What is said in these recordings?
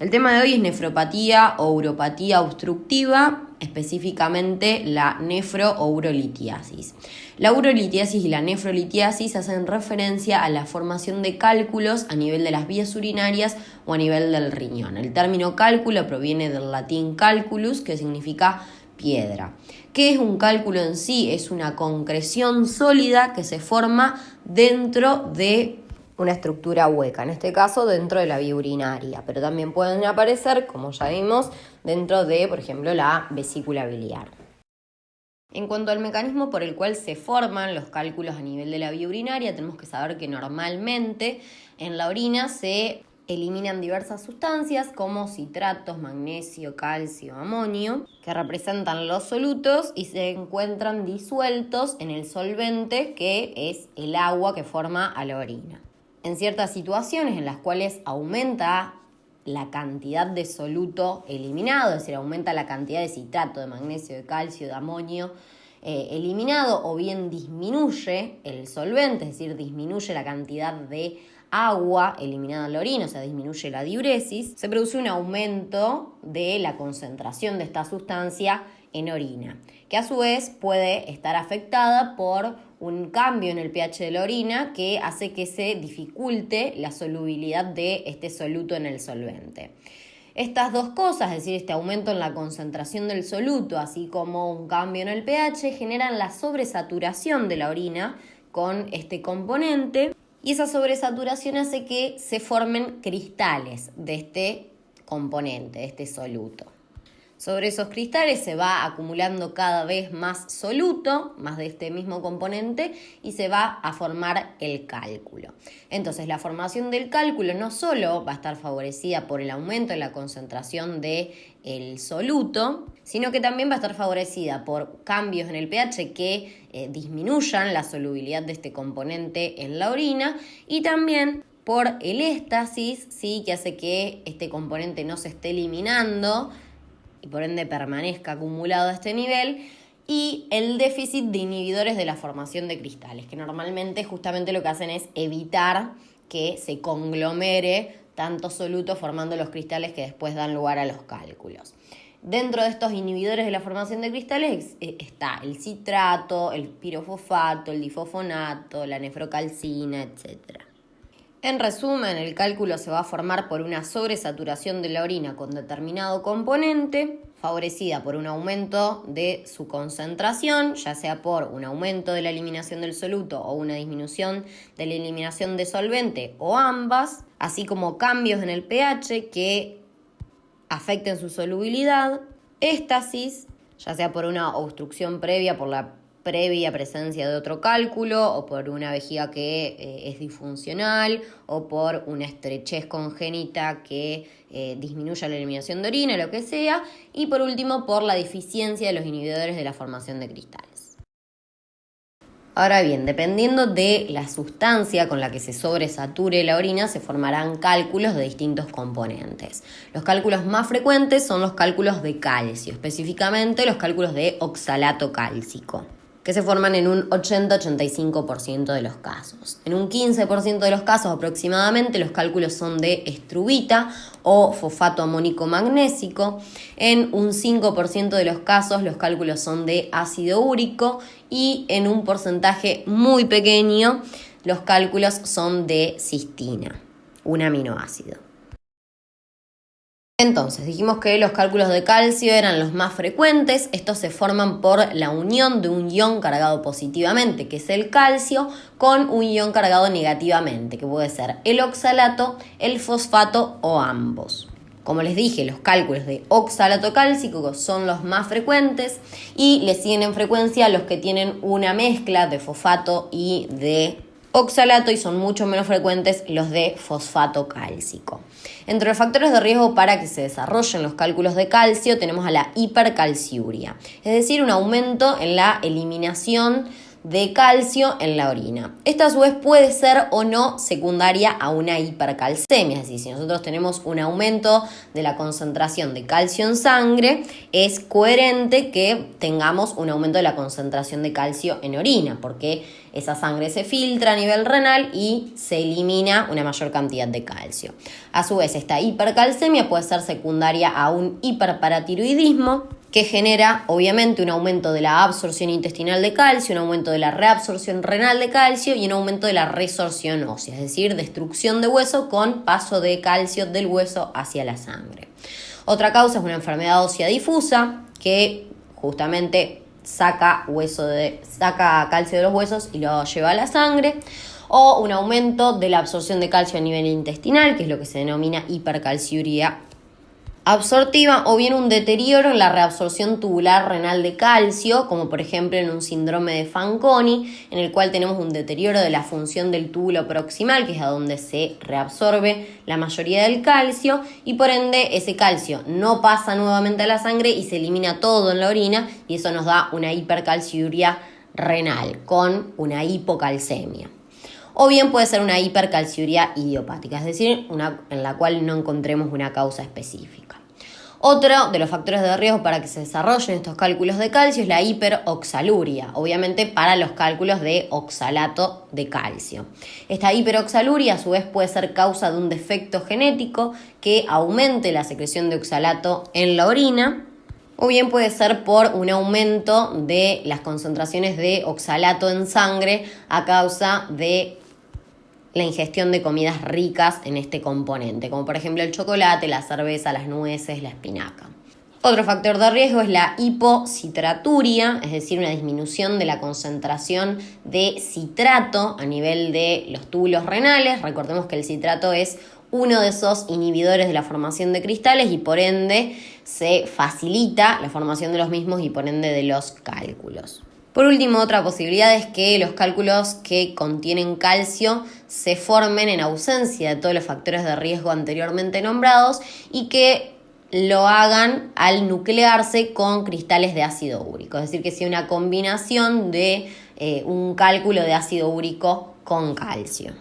El tema de hoy es nefropatía o uropatía obstructiva, específicamente la nefro o urolitiasis. La urolitiasis y la nefrolitiasis hacen referencia a la formación de cálculos a nivel de las vías urinarias o a nivel del riñón. El término cálculo proviene del latín calculus, que significa piedra. ¿Qué es un cálculo en sí? Es una concreción sólida que se forma dentro de una estructura hueca, en este caso dentro de la vía urinaria, pero también pueden aparecer, como ya vimos, dentro de, por ejemplo, la vesícula biliar. En cuanto al mecanismo por el cual se forman los cálculos a nivel de la vía urinaria, tenemos que saber que normalmente en la orina se eliminan diversas sustancias como citratos, magnesio, calcio, amonio, que representan los solutos y se encuentran disueltos en el solvente, que es el agua que forma a la orina. En ciertas situaciones en las cuales aumenta la cantidad de soluto eliminado, es decir, aumenta la cantidad de citrato, de magnesio, de calcio, de amonio eliminado, o bien disminuye el solvente, es decir, disminuye la cantidad de agua eliminada en la orina, o sea, disminuye la diuresis, se produce un aumento de la concentración de esta sustancia en orina, que a su vez puede estar afectada por un cambio en el pH de la orina que hace que se dificulte la solubilidad de este soluto en el solvente. Estas dos cosas, es decir, este aumento en la concentración del soluto, así como un cambio en el pH, generan la sobresaturación de la orina con este componente, y esa sobresaturación hace que se formen cristales de este componente, de este soluto. Sobre esos cristales se va acumulando cada vez más soluto, más de este mismo componente, y se va a formar el cálculo. Entonces, la formación del cálculo no solo va a estar favorecida por el aumento en la concentración del soluto, sino que también va a estar favorecida por cambios en el pH que disminuyan la solubilidad de este componente en la orina, y también por el éstasis, ¿sí?, que hace que este componente no se esté eliminando y por ende permanezca acumulado a este nivel, y el déficit de inhibidores de la formación de cristales, que normalmente justamente lo que hacen es evitar que se conglomere tanto soluto formando los cristales que después dan lugar a los cálculos. Dentro de estos inhibidores de la formación de cristales está el citrato, el pirofosfato, el difosfonato, la nefrocalcina, etc. En resumen, el cálculo se va a formar por una sobresaturación de la orina con determinado componente, favorecida por un aumento de su concentración, ya sea por un aumento de la eliminación del soluto o una disminución de la eliminación de solvente, o ambas, así como cambios en el pH que afecten su solubilidad, éstasis, ya sea por una obstrucción previa, por la previa presencia de otro cálculo, o por una vejiga que es disfuncional, o por una estrechez congénita que disminuya la eliminación de orina, lo que sea, y por último por la deficiencia de los inhibidores de la formación de cristales. Ahora bien, dependiendo de la sustancia con la que se sobresature la orina, se formarán cálculos de distintos componentes. Los cálculos más frecuentes son los cálculos de calcio, específicamente los cálculos de oxalato cálcico, que se forman en un 80-85% de los casos. En un 15% de los casos aproximadamente los cálculos son de estrubita o fosfato amónico magnésico. En un 5% de los casos los cálculos son de ácido úrico, y en un porcentaje muy pequeño los cálculos son de cistina, un aminoácido. Entonces, dijimos que los cálculos de calcio eran los más frecuentes. Estos se forman por la unión de un ion cargado positivamente, que es el calcio, con un ion cargado negativamente, que puede ser el oxalato, el fosfato o ambos. Como les dije, los cálculos de oxalato cálcico son los más frecuentes, y le siguen en frecuencia los que tienen una mezcla de fosfato y de oxalato, y son mucho menos frecuentes los de fosfato cálcico. Entre los factores de riesgo para que se desarrollen los cálculos de calcio tenemos a la hipercalciuria, es decir, un aumento en la eliminación de calcio en la orina. Esta a su vez puede ser o no secundaria a una hipercalcemia, es decir, si nosotros tenemos un aumento de la concentración de calcio en sangre, es coherente que tengamos un aumento de la concentración de calcio en orina, porque esa sangre se filtra a nivel renal y se elimina una mayor cantidad de calcio. A su vez, esta hipercalcemia puede ser secundaria a un hiperparatiroidismo, que genera obviamente un aumento de la absorción intestinal de calcio, un aumento de la reabsorción renal de calcio y un aumento de la resorción ósea, es decir, destrucción de hueso con paso de calcio del hueso hacia la sangre. Otra causa es una enfermedad ósea difusa que justamente saca calcio de los huesos y lo lleva a la sangre, o un aumento de la absorción de calcio a nivel intestinal, que es lo que se denomina hipercalciuria absortiva, o bien un deterioro en la reabsorción tubular renal de calcio, como por ejemplo en un síndrome de Fanconi, en el cual tenemos un deterioro de la función del túbulo proximal, que es a donde se reabsorbe la mayoría del calcio, y por ende ese calcio no pasa nuevamente a la sangre y se elimina todo en la orina, y eso nos da una hipercalciuria renal con una hipocalcemia. O bien puede ser una hipercalciuria idiopática, es decir, una en la cual no encontremos una causa específica. Otro de los factores de riesgo para que se desarrollen estos cálculos de calcio es la hiperoxaluria, obviamente para los cálculos de oxalato de calcio. Esta hiperoxaluria a su vez puede ser causa de un defecto genético que aumente la secreción de oxalato en la orina, o bien puede ser por un aumento de las concentraciones de oxalato en sangre a causa de la ingestión de comidas ricas en este componente, como por ejemplo el chocolate, la cerveza, las nueces, la espinaca. Otro factor de riesgo es la hipocitraturia, es decir, una disminución de la concentración de citrato a nivel de los túbulos renales. Recordemos que el citrato es uno de esos inhibidores de la formación de cristales y por ende se facilita la formación de los mismos y por ende de los cálculos. Por último, otra posibilidad es que los cálculos que contienen calcio se formen en ausencia de todos los factores de riesgo anteriormente nombrados y que lo hagan al nuclearse con cristales de ácido úrico. Es decir, que sea una combinación de un cálculo de ácido úrico con calcio.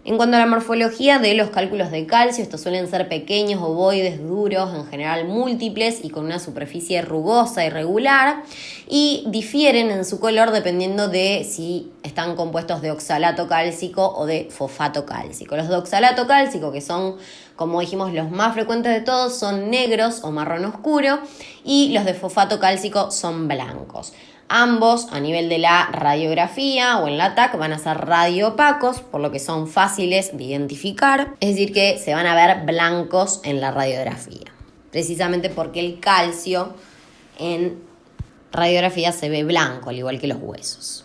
En cuanto a la morfología de los cálculos de calcio, estos suelen ser pequeños, ovoides, duros, en general múltiples y con una superficie rugosa, irregular, y difieren en su color dependiendo de si están compuestos de oxalato cálcico o de fosfato cálcico. Los de oxalato cálcico, que son, como dijimos, los más frecuentes de todos, son negros o marrón oscuro, y los de fosfato cálcico son blancos. Ambos, a nivel de la radiografía o en la TAC, van a ser radioopacos, por lo que son fáciles de identificar, es decir, que se van a ver blancos en la radiografía, precisamente porque el calcio en radiografía se ve blanco, al igual que los huesos.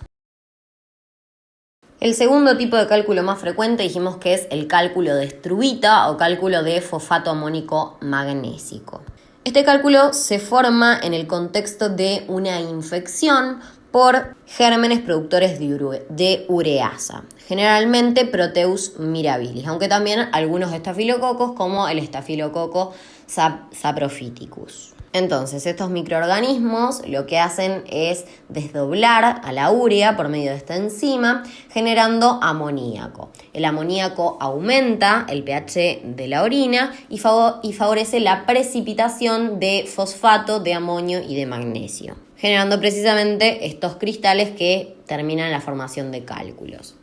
El segundo tipo de cálculo más frecuente dijimos que es el cálculo de struvita o cálculo de fosfato amónico magnésico. Este cálculo se forma en el contexto de una infección por gérmenes productores de ureasa, generalmente Proteus mirabilis, aunque también algunos estafilococos como el estafilococo saprophyticus. Entonces, estos microorganismos lo que hacen es desdoblar a la urea por medio de esta enzima, generando amoníaco. El amoníaco aumenta el pH de la orina y favorece la precipitación de fosfato, de amonio y de magnesio, generando precisamente estos cristales que terminan en la formación de cálculos.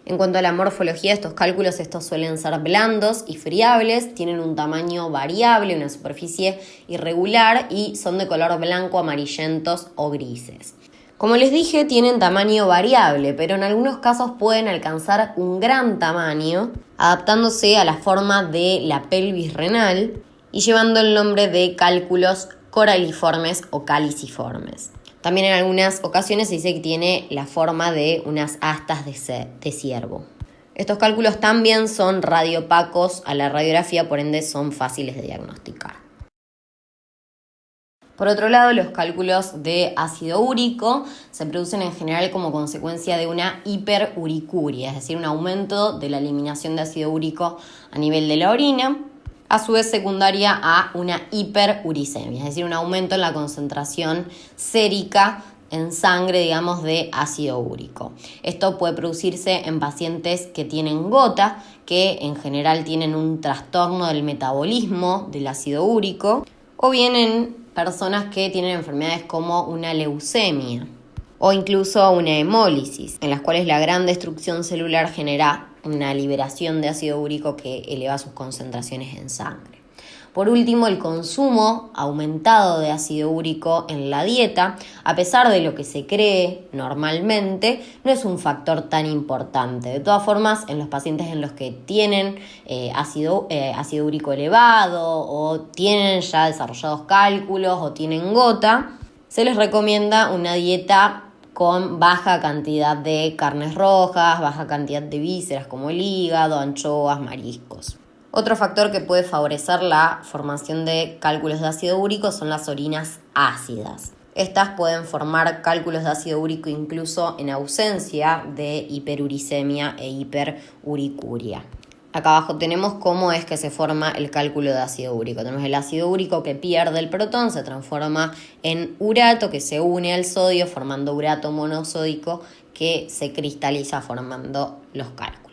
En cuanto a la morfología de estos cálculos, estos suelen ser blandos y friables, tienen un tamaño variable, una superficie irregular y son de color blanco, amarillentos o grises. Como les dije, tienen tamaño variable, pero en algunos casos pueden alcanzar un gran tamaño, adaptándose a la forma de la pelvis renal y llevando el nombre de cálculos coraliformes o caliciformes. También en algunas ocasiones se dice que tiene la forma de unas astas de ciervo. Estos cálculos también son radioopacos a la radiografía, por ende son fáciles de diagnosticar. Por otro lado, los cálculos de ácido úrico se producen en general como consecuencia de una hiperuricuria, es decir, un aumento de la eliminación de ácido úrico a nivel de la orina. a su vez secundaria a una hiperuricemia, es decir, un aumento en la concentración sérica en sangre, digamos, de ácido úrico. Esto puede producirse en pacientes que tienen gota, que en general tienen un trastorno del metabolismo del ácido úrico, o bien en personas que tienen enfermedades como una leucemia o incluso una hemólisis, en las cuales la gran destrucción celular genera una liberación de ácido úrico que eleva sus concentraciones en sangre. Por último, el consumo aumentado de ácido úrico en la dieta, a pesar de lo que se cree normalmente, no es un factor tan importante. De todas formas, en los pacientes en los que tienen ácido úrico elevado o tienen ya desarrollados cálculos o tienen gota, se les recomienda una dieta con baja cantidad de carnes rojas, baja cantidad de vísceras como el hígado, anchoas, mariscos. Otro factor que puede favorecer la formación de cálculos de ácido úrico son las orinas ácidas. Estas pueden formar cálculos de ácido úrico incluso en ausencia de hiperuricemia e hiperuricuria. Acá abajo tenemos cómo es que se forma el cálculo de ácido úrico. Tenemos el ácido úrico que pierde el protón, se transforma en urato que se une al sodio formando urato monosódico que se cristaliza formando los cálculos.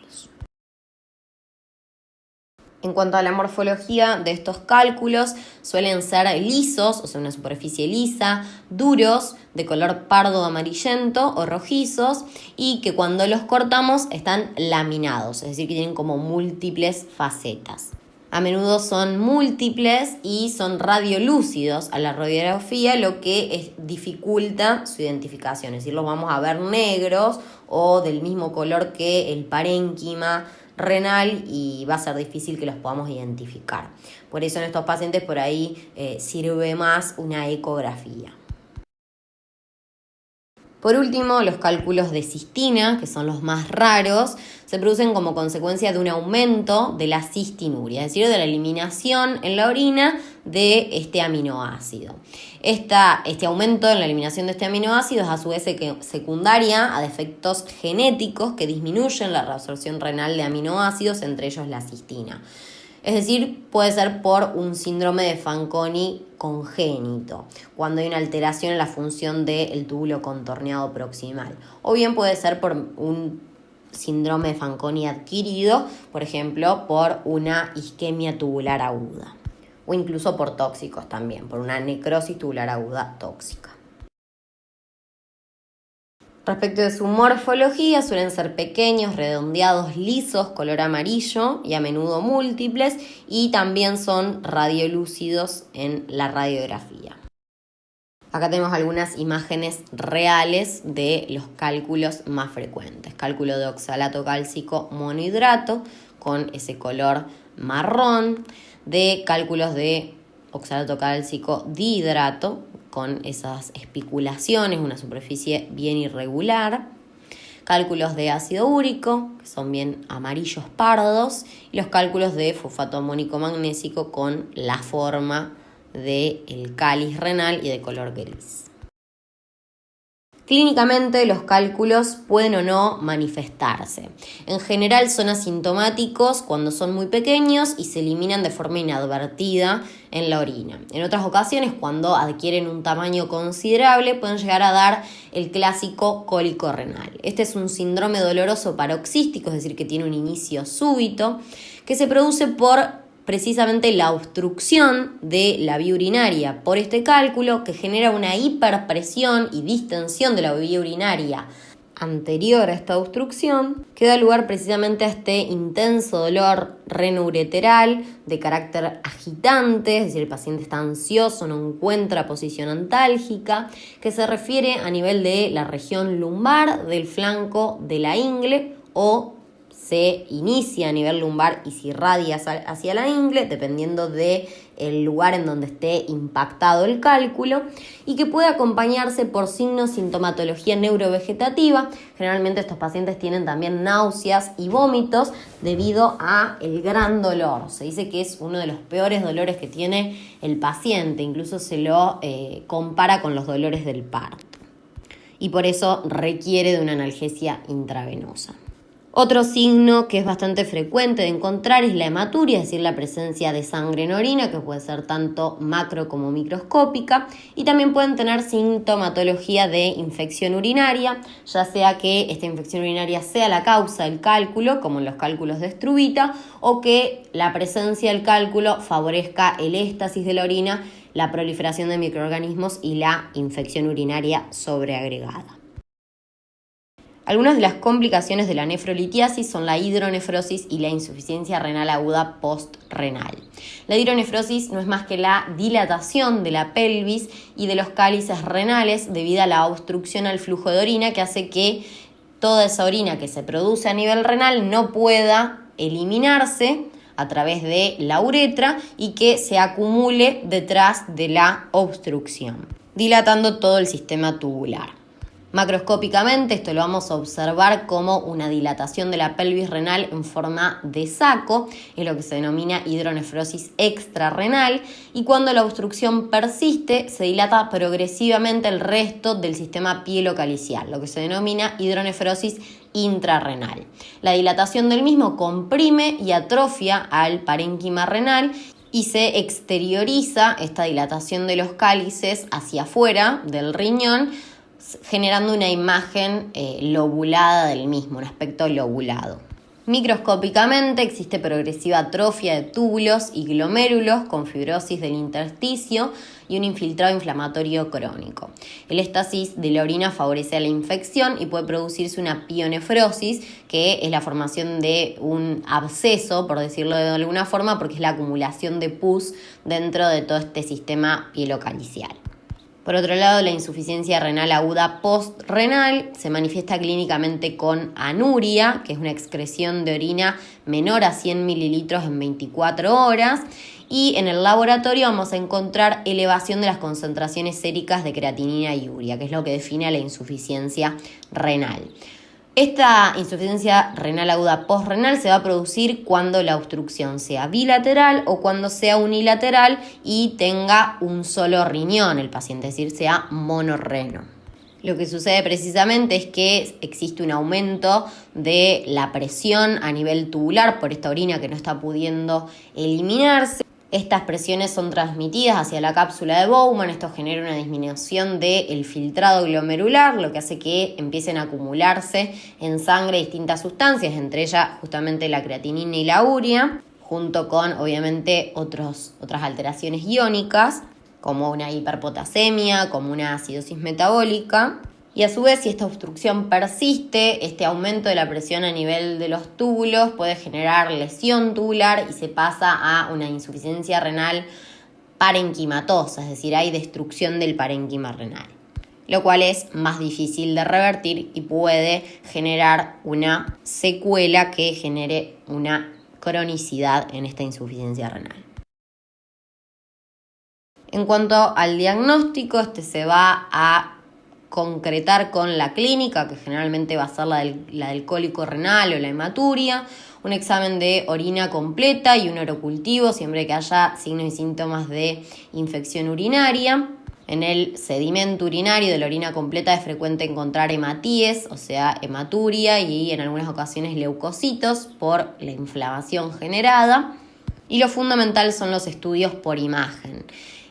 En cuanto a la morfología de estos cálculos, suelen ser lisos, o sea, una superficie lisa, duros, de color pardo amarillento o rojizos, y que cuando los cortamos están laminados, es decir, que tienen como múltiples facetas. A menudo son múltiples y son radiolúcidos a la radiografía, lo que dificulta su identificación, es decir, los vamos a ver negros o del mismo color que el parénquima renal y va a ser difícil que los podamos identificar. Por eso en estos pacientes por ahí sirve más una ecografía. Por último, los cálculos de cistina, que son los más raros, se producen como consecuencia de un aumento de la cistinuria, es decir, de la eliminación en la orina de este aminoácido. Este aumento en la eliminación de este aminoácido es a su vez secundaria a defectos genéticos que disminuyen la reabsorción renal de aminoácidos, entre ellos la cistina. Es decir, puede ser por un síndrome de Fanconi congénito, cuando hay una alteración en la función del túbulo contorneado proximal. O bien puede ser por un síndrome de Fanconi adquirido, por ejemplo, por una isquemia tubular aguda. O incluso por tóxicos también, por una necrosis tubular aguda tóxica. Respecto de su morfología, suelen ser pequeños, redondeados, lisos, color amarillo y a menudo múltiples, y también son radiolúcidos en la radiografía. Acá tenemos algunas imágenes reales de los cálculos más frecuentes. Cálculo de oxalato cálcico monohidrato con ese color marrón, de cálculos de oxalato cálcico dihidrato, con esas espiculaciones, una superficie bien irregular, cálculos de ácido úrico, que son bien amarillos pardos, y los cálculos de fosfato amónico magnésico con la forma del cáliz renal y de color gris. Clínicamente los cálculos pueden o no manifestarse. En general son asintomáticos cuando son muy pequeños y se eliminan de forma inadvertida en la orina. En otras ocasiones, cuando adquieren un tamaño considerable, pueden llegar a dar el clásico cólico renal. Este es un síndrome doloroso paroxístico, es decir, que tiene un inicio súbito, que se produce por precisamente la obstrucción de la vía urinaria por este cálculo, que genera una hiperpresión y distensión de la vía urinaria anterior a esta obstrucción, que da lugar precisamente a este intenso dolor renoureteral de carácter agitante, es decir, el paciente está ansioso, no encuentra posición antálgica, que se refiere a nivel de la región lumbar, del flanco de la ingle, o se inicia a nivel lumbar y se irradia hacia la ingle, dependiendo del lugar en donde esté impactado el cálculo, y que puede acompañarse por signos, sintomatología neurovegetativa. Generalmente estos pacientes tienen también náuseas y vómitos debido a el gran dolor. Se dice que es uno de los peores dolores que tiene el paciente, incluso se lo compara con los dolores del parto, y por eso requiere de una analgesia intravenosa. Otro signo que es bastante frecuente de encontrar es la hematuria, es decir, la presencia de sangre en orina, que puede ser tanto macro como microscópica, y también pueden tener sintomatología de infección urinaria, ya sea que esta infección urinaria sea la causa del cálculo, como en los cálculos de Struvita, o que la presencia del cálculo favorezca el éstasis de la orina, la proliferación de microorganismos y la infección urinaria sobreagregada. Algunas de las complicaciones de la nefrolitiasis son la hidronefrosis y la insuficiencia renal aguda postrenal. La hidronefrosis no es más que la dilatación de la pelvis y de los cálices renales debido a la obstrucción al flujo de orina que hace que toda esa orina que se produce a nivel renal no pueda eliminarse a través de la uretra y que se acumule detrás de la obstrucción, dilatando todo el sistema tubular. Macroscópicamente esto lo vamos a observar como una dilatación de la pelvis renal en forma de saco, es lo que se denomina hidronefrosis extrarrenal, y cuando la obstrucción persiste se dilata progresivamente el resto del sistema pielocalicial, lo que se denomina hidronefrosis intrarrenal. La dilatación del mismo comprime y atrofia al parénquima renal y se exterioriza esta dilatación de los cálices hacia afuera del riñón, generando una imagen lobulada del mismo, un aspecto lobulado. Microscópicamente existe progresiva atrofia de túbulos y glomérulos con fibrosis del intersticio y un infiltrado inflamatorio crónico. El éstasis de la orina favorece a la infección y puede producirse una pionefrosis, que es la formación de un absceso, por decirlo de alguna forma, porque es la acumulación de pus dentro de todo este sistema pielocalicial. Por otro lado, la insuficiencia renal aguda postrenal se manifiesta clínicamente con anuria, que es una excreción de orina menor a 100 mililitros en 24 horas, y en el laboratorio vamos a encontrar elevación de las concentraciones séricas de creatinina y urea, que es lo que define a la insuficiencia renal. Esta insuficiencia renal aguda postrenal se va a producir cuando la obstrucción sea bilateral o cuando sea unilateral y tenga un solo riñón el paciente, es decir, sea monorreno. Lo que sucede precisamente es que existe un aumento de la presión a nivel tubular por esta orina que no está pudiendo eliminarse. Estas presiones son transmitidas hacia la cápsula de Bowman, esto genera una disminución del filtrado glomerular, lo que hace que empiecen a acumularse en sangre distintas sustancias, entre ellas justamente la creatinina y la urea, junto con obviamente otras alteraciones iónicas, como una hiperpotasemia, como una acidosis metabólica. Y a su vez, si esta obstrucción persiste, este aumento de la presión a nivel de los túbulos puede generar lesión tubular y se pasa a una insuficiencia renal parenquimatosa, es decir, hay destrucción del parénquima renal, lo cual es más difícil de revertir y puede generar una secuela que genere una cronicidad en esta insuficiencia renal. En cuanto al diagnóstico, este se va a concretar con la clínica, que generalmente va a ser la del cólico renal o la hematuria, un examen de orina completa y un orocultivo siempre que haya signos y síntomas de infección urinaria. En el sedimento urinario de la orina completa es frecuente encontrar hematíes, o sea, hematuria, y en algunas ocasiones leucocitos por la inflamación generada. Y lo fundamental son los estudios por imagen.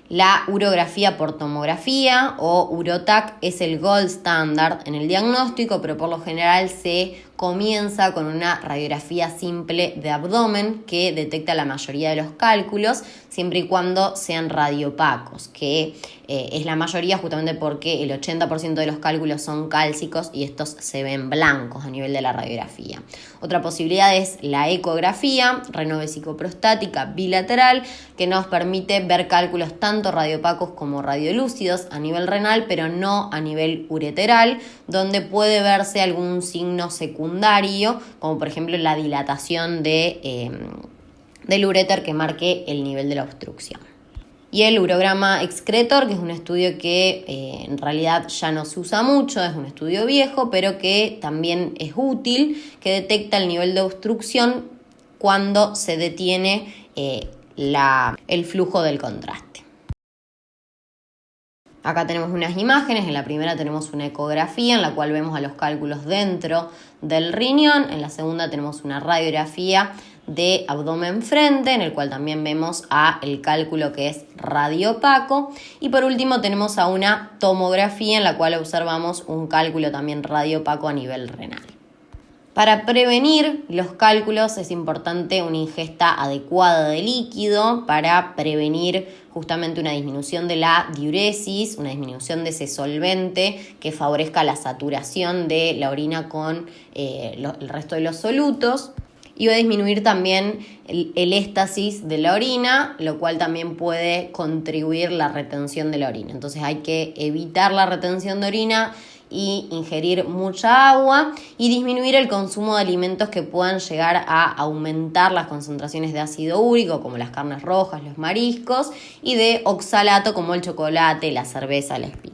La urografía por tomografía o UroTac es el gold standard en el diagnóstico, pero por lo general se comienza con una radiografía simple de abdomen que detecta la mayoría de los cálculos, siempre y cuando sean radiopacos, que es la mayoría justamente porque el 80% de los cálculos son cálcicos y estos se ven blancos a nivel de la radiografía. Otra posibilidad es la ecografía renovesicoprostática bilateral, que nos permite ver cálculos tanto radiopacos como radiolúcidos a nivel renal, pero no a nivel ureteral, donde puede verse algún signo secundario, como por ejemplo la dilatación del uréter que marque el nivel de la obstrucción. Y el urograma excretor, que es un estudio que en realidad ya no se usa mucho, es un estudio viejo, pero que también es útil, que detecta el nivel de obstrucción cuando se detiene el flujo del contraste. Acá tenemos unas imágenes, en la primera tenemos una ecografía en la cual vemos a los cálculos dentro del riñón, en la segunda tenemos una radiografía de abdomen frente, en el cual también vemos el cálculo que es radiopaco, y por último tenemos a una tomografía en la cual observamos un cálculo también radiopaco a nivel renal. Para prevenir los cálculos es importante una ingesta adecuada de líquido para prevenir justamente una disminución de la diuresis, una disminución de ese solvente que favorezca la saturación de la orina con el resto de los solutos. Y va a disminuir también el éstasis de la orina, lo cual también puede contribuir la retención de la orina. Entonces hay que evitar la retención de orina y ingerir mucha agua y disminuir el consumo de alimentos que puedan llegar a aumentar las concentraciones de ácido úrico, como las carnes rojas, los mariscos, y de oxalato, como el chocolate, la cerveza, la espina.